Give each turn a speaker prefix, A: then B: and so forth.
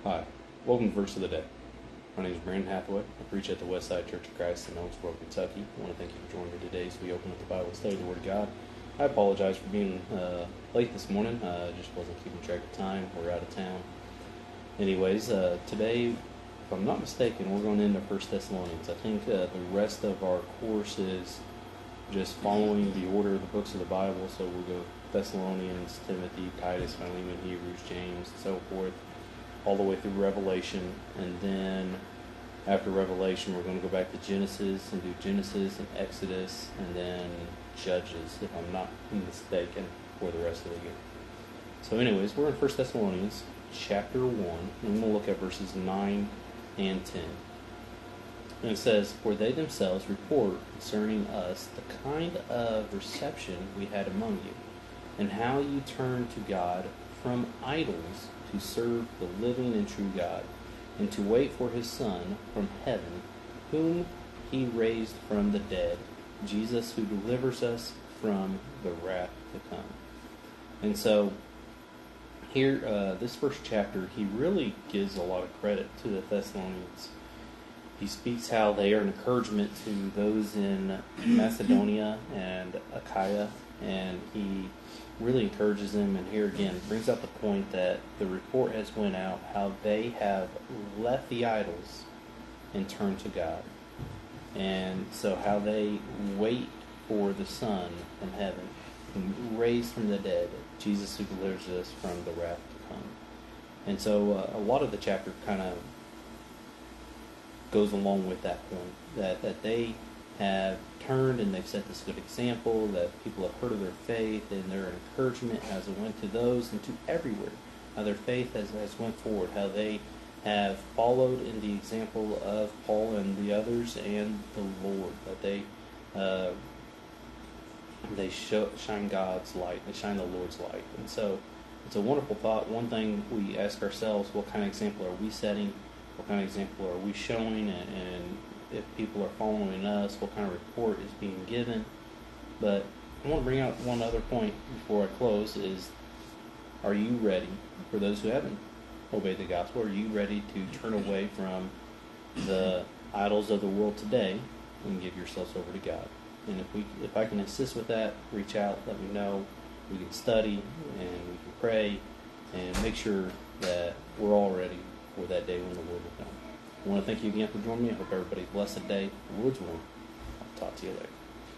A: Hi, welcome to Verse of the Day. My name is Brandon Hathaway. I preach at the Westside Church of Christ in Owensboro, Kentucky. I want to thank you for joining me today as we open up the Bible and study the Word of God. I apologize for being late this morning. I just wasn't keeping track of time. We're out of town. Anyways, today, if I'm not mistaken, we're going into 1 Thessalonians. I think the rest of our course is just following the order of the books of the Bible. So we'll go Thessalonians, Timothy, Titus, Philemon, Hebrews, James, and so forth, all the way through Revelation. And then after Revelation, we're going to go back to Genesis and do Genesis and Exodus and then Judges, if I'm not mistaken, for the rest of the year. So anyways, we're in 1 Thessalonians chapter 1, and we're going to look at verses 9 and 10. And it says, "For they themselves report concerning us the kind of reception we had among you, and how you turned to God from idols to serve the living and true God, and to wait for his Son from heaven, whom he raised from the dead, Jesus, who delivers us from the wrath to come." And so here, this first chapter, he really gives a lot of credit to the Thessalonians. He speaks how they are an encouragement to those in Macedonia and Achaia, and he really encourages them. And here again, brings up the point that the report has went out how they have left the idols and turned to God. And so how they wait for the Son from heaven, raised from the dead, Jesus who delivers us from the wrath to come. And so a lot of the chapter kind of goes along with that point, that they have turned and they've set this good example, that people have heard of their faith, and their encouragement as it went to those and to everywhere, how their faith has went forward, how they have followed in the example of Paul and the others and the Lord, that they shine God's light, they shine the Lord's light. And so it's a wonderful thought. One thing we ask ourselves, what kind of example are we setting? What kind of example are we showing? And if people are following us, what kind of report is being given? But I want to bring out one other point before I close is, are you ready? For those who haven't obeyed the gospel, are you ready to turn away from the idols of the world today and give yourselves over to God? And if I can assist with that, reach out, let me know. We can study and we can pray and make sure that we're all ready for that day when the Lord will come. I want to thank you again for joining me. I hope everybody's blessed day. The Lord's willing. I'll talk to you later.